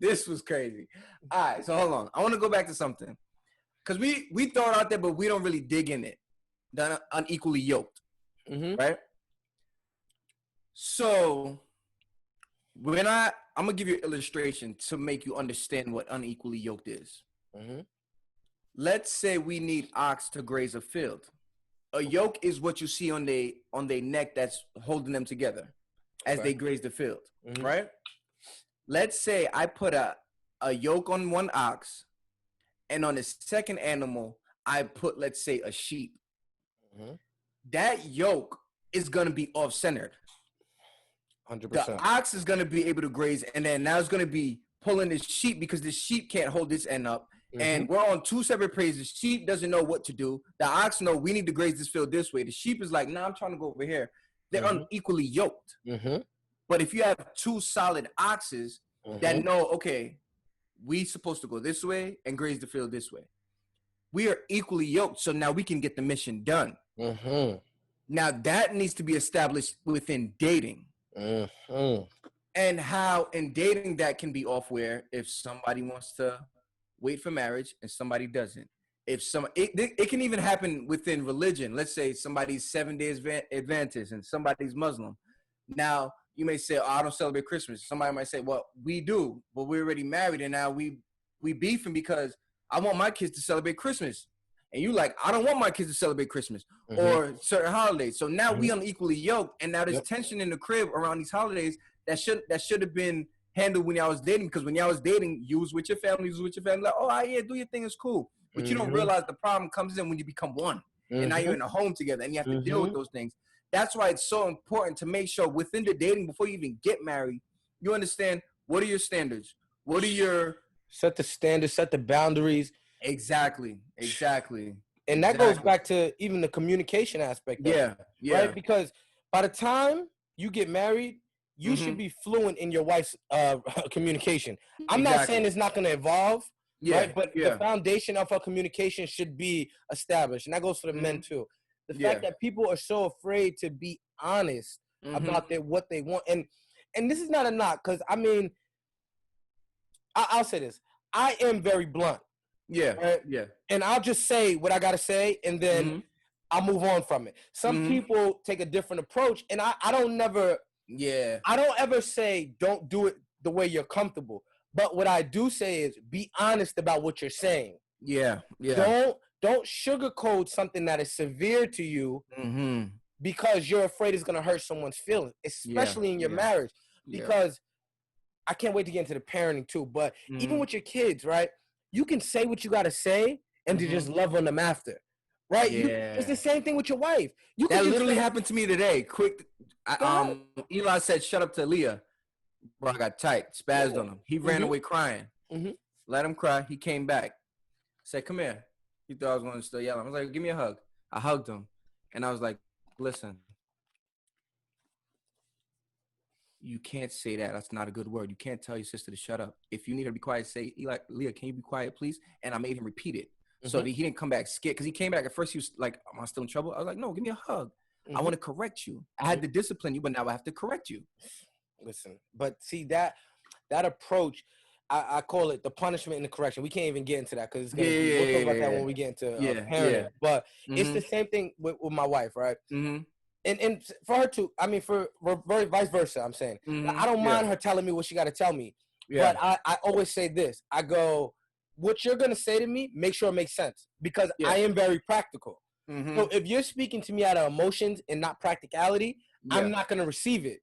this was crazy. All right, so hold on. I want to go back to something because we throw it out there, but we don't really dig in it. The unequally yoked, right? So when I'm gonna give you an illustration to make you understand what unequally yoked is. Let's say we need ox to graze a field. A yoke is what you see on their neck that's holding them together as they graze the field, right? Let's say I put a yoke on one ox, and on the second animal, I put, let's say, a sheep. That yoke is going to be off-centered. 100%. The ox is going to be able to graze, and then now it's going to be pulling the sheep because the sheep can't hold this end up. And we're on two separate pages. The sheep doesn't know what to do. The ox know we need to graze this field this way. The sheep is like, nah, I'm trying to go over here. They're unequally yoked. But if you have two solid oxes that know, okay, we supposed to go this way and graze the field this way, we are equally yoked. So now we can get the mission done. Now that needs to be established within dating. And how in dating that can be off where if somebody wants to wait for marriage and somebody doesn't. If it can even happen within religion. Let's say somebody's 7 days Adventist and somebody's Muslim. Now you may say, oh, I don't celebrate Christmas. Somebody might say, well, we do, but we're already married and now we beefing because I want my kids to celebrate Christmas. And you like, I don't want my kids to celebrate Christmas or certain holidays. So now we unequally yoked, and now there's tension in the crib around these holidays that should have been handled when y'all was dating, because when y'all was dating, you was with your family, like, oh, yeah, do your thing, it's cool. But you don't realize the problem comes in when you become one, and now you're in a home together, and you have to deal with those things. That's why it's so important to make sure within the dating, before you even get married, you understand what are your standards, what are your set the standards, set the boundaries. Exactly. And that goes back to even the communication aspect. Yeah. Right? Because by the time you get married, you should be fluent in your wife's communication. I'm not saying it's not going to evolve, right? But the foundation of her communication should be established. And that goes for the men too. The fact that people are so afraid to be honest about what they want. And this is not a knock, because, I mean, I'll say this. I am very blunt. Right? And I'll just say what I got to say, and then I'll move on from it. Some people take a different approach, and I don't ever say don't do it the way you're comfortable. But what I do say is be honest about what you're saying. Don't sugarcoat something that is severe to you because you're afraid it's going to hurt someone's feelings, especially in your marriage. Because I can't wait to get into the parenting too, but even with your kids, right? You can say what you got to say and to just love on them after, right? It's the same thing with your wife. That literally happened to me today. Quick, Eli said, shut up to Leah. Bro, I got tight, spazzed on him. He ran away crying. Let him cry. He came back. Said, come here. He thought I was going to still yell. I was like, give me a hug. I hugged him. And I was like, listen. You can't say that. That's not a good word. You can't tell your sister to shut up. If you need her to be quiet, say, Leah, can you be quiet, please? And I made him repeat it. so that he didn't come back scared. Because he came back at first, he was like, "Am I still in trouble?" I was like, "No, give me a hug. I want to correct you. I had to discipline you, but now I have to correct you." Listen, but see that approach, I call it the punishment and the correction. We can't even get into that because it's gonna be. We'll talk about that when we get into parenting. But it's the same thing with my wife, right? And for her too. I mean, for very vice versa. I'm saying I don't mind her telling me what she got to tell me. But I always say this. I go, what you're gonna say to me, make sure it makes sense because I am very practical. So if you're speaking to me out of emotions and not practicality, I'm not gonna receive it.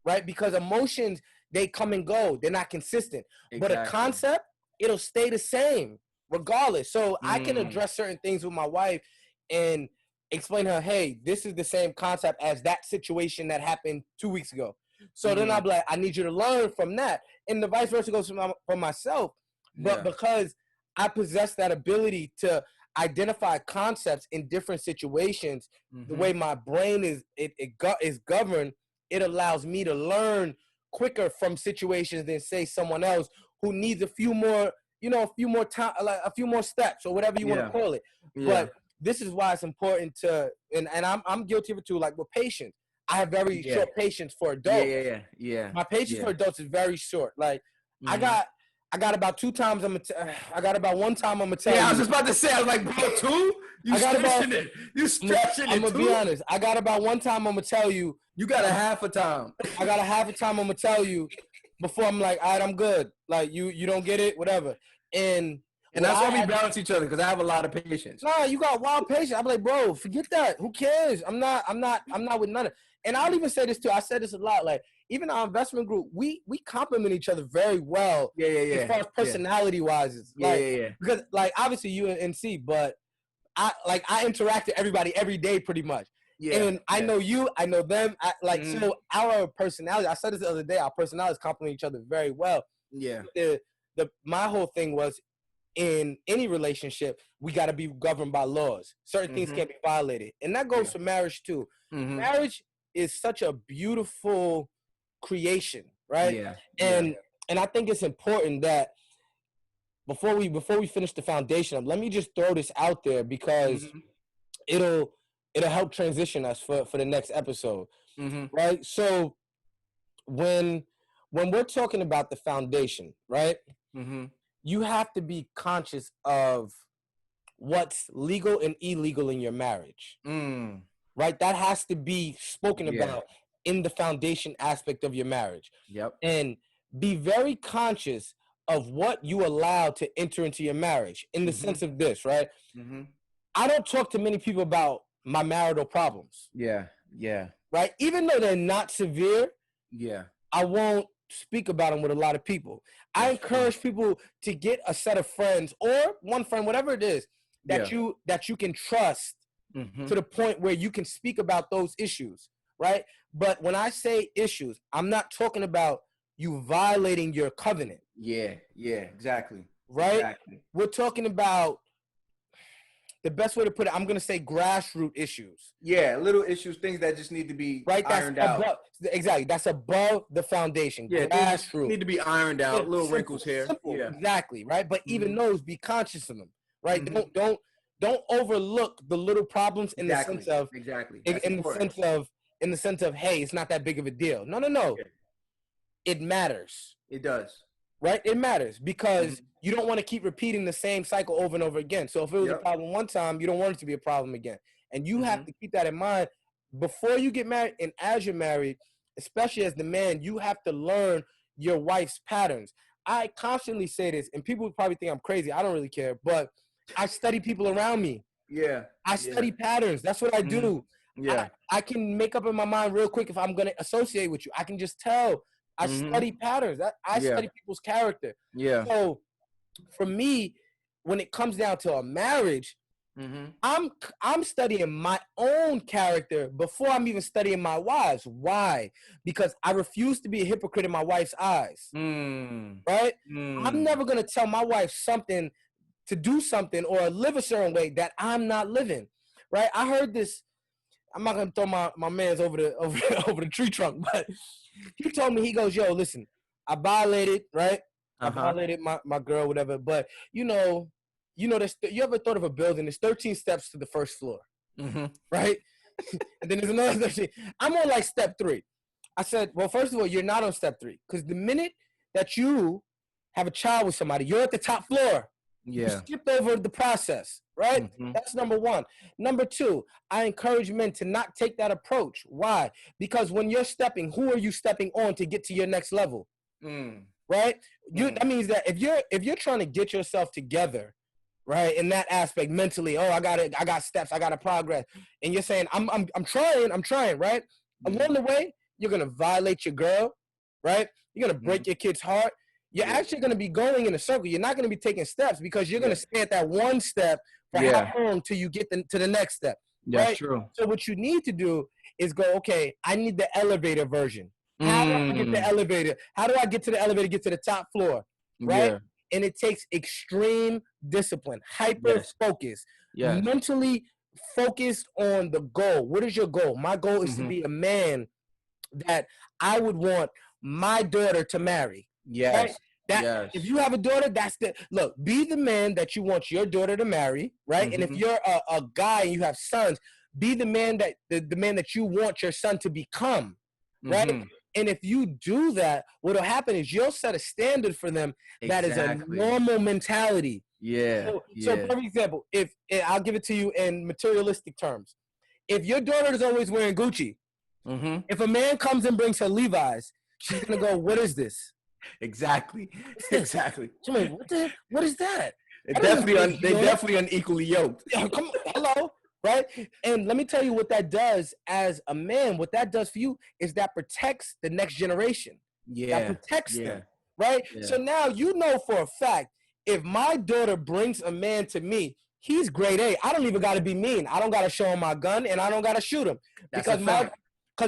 Right? Because emotions, they come and go. They're not consistent. But a concept, it'll stay the same regardless. So I can address certain things with my wife and explain to her, hey, this is the same concept as that situation that happened 2 weeks ago. So then I'll be like, I need you to learn from that. And the vice versa goes for myself. But because I possess that ability to identify concepts in different situations, the way my brain is governed, it allows me to learn quicker from situations than say someone else who needs a few more time, like a few more steps or whatever you want to call it. But this is why it's important to, and I'm guilty of it too. Like with patience, I have very short patience for adults. My patience for adults is very short. Like I got about 2 times. I got about 1 time. I'm gonna tell you. Yeah, I was just about to say. I was like, bro, 2? You stretching it? You stretching it? I'm gonna be honest. I got about 1 time. I'm gonna tell you. You got a half a time. I got a half a time. I'm gonna tell you before I'm like, all right, I'm good. Like you don't get it, whatever. And that's why we balance each other because I have a lot of patience. Nah, you got wild patience. I'm like, bro, forget that. Who cares? I'm not with none of it. And I'll even say this too. I said this a lot. Like, even our investment group, we complement each other very well. As far as personality wise, because like obviously you and C, but I interact with everybody every day pretty much. And I know you, I know them. So our personality. I said this the other day. Our personalities complement each other very well. My whole thing was, in any relationship, we got to be governed by laws. Certain things can't be violated, and that goes for marriage too. Marriage is such a beautiful creation, right? And I think it's important that before we finish the foundation, let me just throw this out there because it'll help transition us for the next episode, right? So when we're talking about the foundation, right? You have to be conscious of what's legal and illegal in your marriage, right? That has to be spoken about in the foundation aspect of your marriage. And be very conscious of what you allow to enter into your marriage in the sense of this, right? I don't talk to many people about my marital problems. Right? Even though they're not severe, I won't speak about them with a lot of people. I encourage people to get a set of friends or one friend, whatever it is, that you can trust to the point where you can speak about those issues, right? But when I say issues, I'm not talking about you violating your covenant. Exactly. Right? Exactly. We're talking about, the best way to put it, I'm going to say grassroots issues. Little issues, things that just need to be ironed out. Exactly. That's above the foundation. Grassroots. Need to be ironed out. Little wrinkles here. Simple. Exactly. Right. But even those, be conscious of them. Right. Don't overlook the little problems in the sense of in the sense of, hey, it's not that big of a deal. No. It matters. It does. Right? It matters because you don't want to keep repeating the same cycle over and over again. So if it was a problem one time, you don't want it to be a problem again. And you have to keep that in mind before you get married and as you're married, especially as the man, you have to learn your wife's patterns. I constantly say this, and people would probably think I'm crazy. I don't really care, but I study people around me. I study patterns. That's what I do. I can make up in my mind real quick if I'm going to associate with you. I can just tell. I study patterns. I study people's character. So for me, when it comes down to a marriage, I'm studying my own character before I'm even studying my wife's. Why? Because I refuse to be a hypocrite in my wife's eyes. Right? I'm never going to tell my wife something to do something or live a certain way that I'm not living. Right? I heard this. I'm not going to throw my man's over the tree trunk, but he told me, he goes, yo, listen, I violated, right? I violated my girl, whatever. But, you know, you ever thought of a building? There's 13 steps to the first floor, right? And then there's another 13. I'm on like step 3. I said, well, first of all, you're not on step 3 because the minute that you have a child with somebody, you're at the top floor. You skipped over the process, right? That's number 1. Number 2, I encourage men to not take that approach. Why? Because when you're stepping, who are you stepping on to get to your next level? Right? That means that if you're trying to get yourself together, right, in that aspect mentally, I got steps, I got to progress, and you're saying I'm trying, right? Along the way, you're gonna violate your girl, right? You're gonna break your kid's heart. You're actually going to be going in a circle. You're not going to be taking steps because you're going to stay at that one step for how long till you get to the next step. That's right? true. So what you need to do is go, okay, I need the elevator version. How do I get the elevator? How do I get to the elevator, get to the top floor, right? Yeah. And it takes extreme discipline, hyper focus, mentally focused on the goal. What is your goal? My goal is to be a man that I would want my daughter to marry. Yes. Right? If you have a daughter, be the man that you want your daughter to marry, right? And if you're a guy and you have sons, be the man that the man that you want your son to become, right? And if you do that, what'll happen is you'll set a standard for them that is a normal mentality. So for example, if I'll give it to you in materialistic terms, if your daughter is always wearing Gucci, if a man comes and brings her Levi's, she's gonna go, "What is this?" Exactly. Like, what is that? They definitely unequally yoked. Come on, hello, right? And let me tell you what that does as a man. What that does for you is that protects the next generation. That protects them, right? So now you know for a fact, if my daughter brings a man to me, he's grade A. I don't even got to be mean. I don't got to show him my gun, and I don't got to shoot him because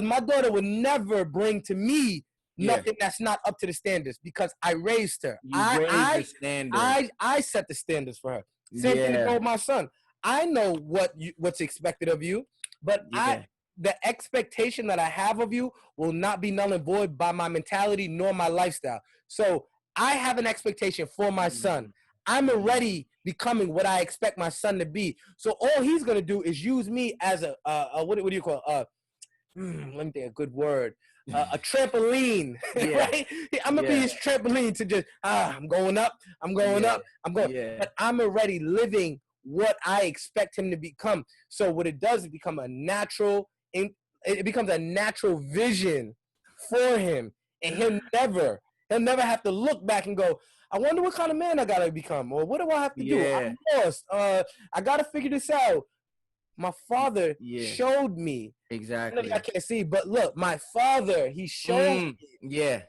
my daughter would never bring to me nothing that's not up to the standards because I raised her. The standards. I set the standards for her. Same thing to go with my son. I know what's expected of you, but the expectation that I have of you will not be null and void by my mentality nor my lifestyle. So I have an expectation for my son. I'm already becoming what I expect my son to be. So all he's gonna do is use me as a what do you call let me think a good word. A trampoline, right? I'm gonna be his trampoline to just I'm going up, but I'm already living what I expect him to become. So what it does is become a natural, it becomes a natural vision for him, and he'll never have to look back and go, I wonder what kind of man I gotta become, or what do I have to do? I'm lost. I gotta figure this out. My father showed me. Exactly. I can't see, but look, my father, he showed me.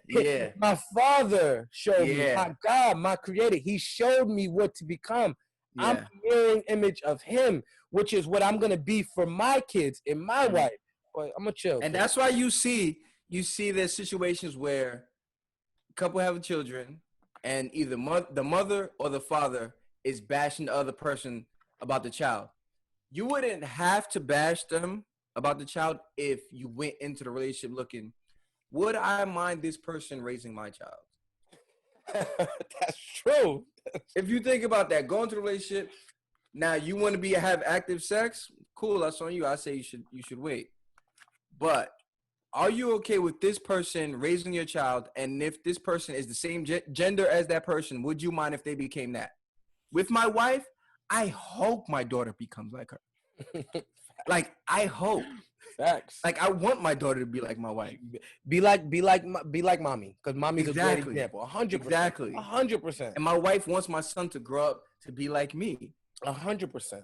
My father showed me. My God, my creator, he showed me what to become. I'm a mirroring image of him, which is what I'm going to be for my kids and my wife. But I'm going to chill. And that's why you see there's situations where a couple have children and either the mother or the father is bashing the other person about the child. You wouldn't have to bash them about the child if you went into the relationship looking, would I mind this person raising my child? That's true. If you think about that, go into the relationship, now you want to have active sex, cool, that's on you. I say you should wait. But are you okay with this person raising your child? And if this person is the same gender as that person, would you mind if they became that? With my wife, I hope my daughter becomes like her. Like, I hope. Facts. Like, I want my daughter to be like my wife. Be like mommy, because mommy's a great example. 100%. Exactly. 100%. And my wife wants my son to grow up to be like me. 100%.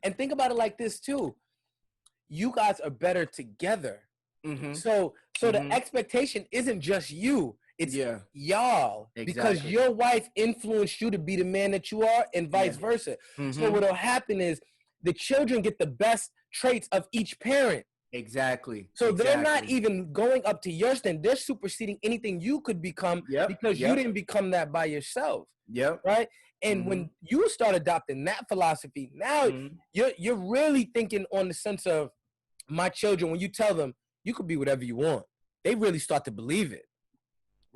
And think about it like this too. You guys are better together. So the expectation isn't just you. It's y'all. Exactly. Because your wife influenced you to be the man that you are and vice versa. So what'll happen is the children get the best traits of each parent. Exactly. So they're not even going up to your stand. They're superseding anything you could become because you didn't become that by yourself. Right? And when you start adopting that philosophy, now you're really thinking on the sense of my children, when you tell them you could be whatever you want, they really start to believe it.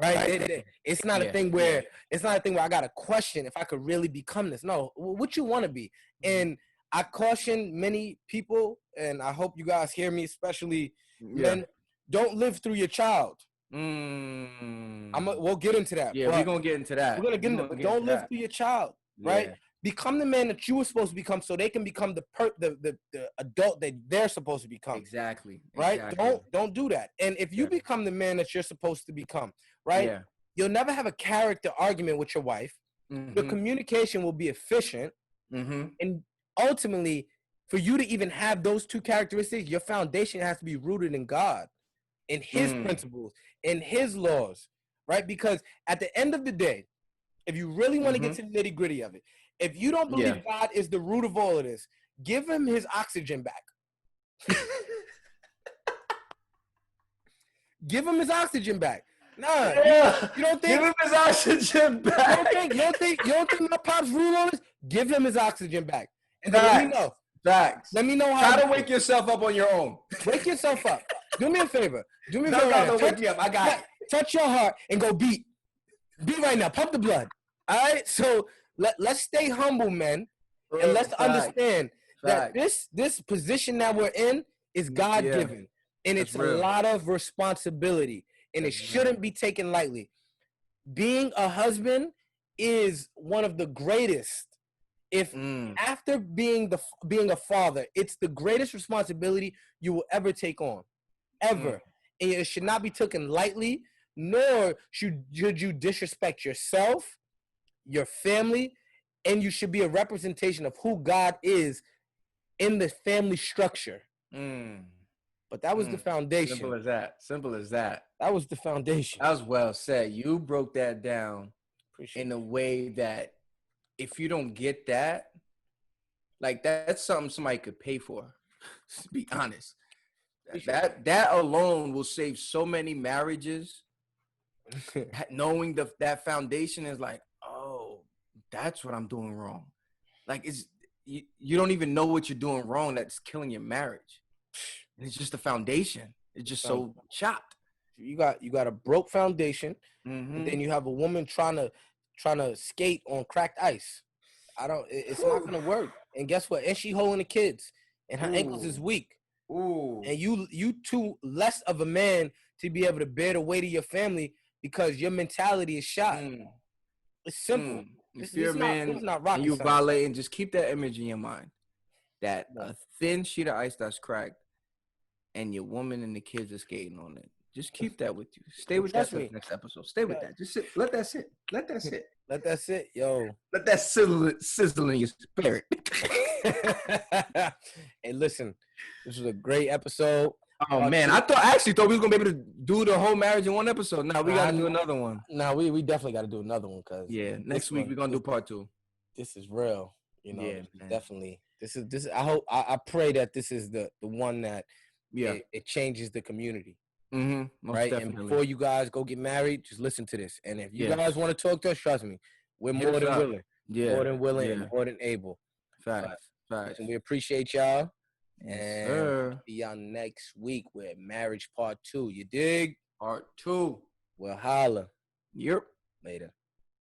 right? It's not a thing where I got to question if I could really become this. No, what you want to be. And I caution many people, and I hope you guys hear me, especially men, don't live through your child. We'll get into that. Yeah, we're gonna get into that. We're gonna get into that. Don't live through your child, right? Yeah. Become the man that you were supposed to become, so they can become the adult that they're supposed to become. Exactly. Right? Don't do that. And if you become the man that you're supposed to become, right? You'll never have a character argument with your wife. Your communication will be efficient, and ultimately, for you to even have those two characteristics, your foundation has to be rooted in God, in His principles, in His laws, right? Because at the end of the day, if you really want to get to the nitty gritty of it, if you don't believe God is the root of all of this, give Him His oxygen back. Give Him His oxygen back. Nah, you don't think? Give Him His oxygen back. You don't think my pops rule on this? Give Him His oxygen back. And then let me know. Facts. Let me know how. Try to wake yourself up on your own. Wake yourself up. Do me a favor. Wake me up. I got it. Touch your heart and go beat. Beat right now. Pump the blood. All right? So let's stay humble, man. And let's understand that this position that we're in is God-given. And it's a lot of responsibility. And it shouldn't be taken lightly. Being a husband is one of the greatest. If after being a father, it's the greatest responsibility you will ever take on. Ever. And it should not be taken lightly, nor should you disrespect yourself, your family, and you should be a representation of who God is in the family structure. But that was the foundation. Simple as that. That was the foundation. That was well said. You broke that down in a way that if you don't get that, like that's something somebody could pay for. To be honest. That alone will save so many marriages. Knowing that foundation is like, oh, that's what I'm doing wrong. Like you don't even know what you're doing wrong. That's killing your marriage. And it's just the foundation. It's just so chopped. You got a broke foundation, and then you have a woman trying to skate on cracked ice. It's not gonna work. And guess what? And she holding the kids, and her ankles is weak. And you too less of a man to be able to bear the weight of your family because your mentality is shot. It's simple. If you're a man and you violating, just keep that image in your mind. That a thin sheet of ice that's cracked and your woman and the kids are skating on it. Just keep that with you. Stay with that for the next episode. Stay with that. Just sit. Let that sit. Let that sit. Let that sit, yo. Let that sizzle in your spirit. Hey, listen. This was a great episode. Oh man, I actually thought we was gonna be able to do the whole marriage in one episode. Now we gotta do another one. No, we definitely gotta do another one because next week we're gonna do part 2. This is real, definitely. This is. I pray that this is the one that it changes the community. Right, definitely. And before you guys go get married, just listen to this. And if you guys want to talk to us, trust me, we're more than willing. More than willing and more than able. Facts. And we appreciate y'all. And see y'all next week with marriage part 2. You dig? Part 2. Well, holla. Yep. Later.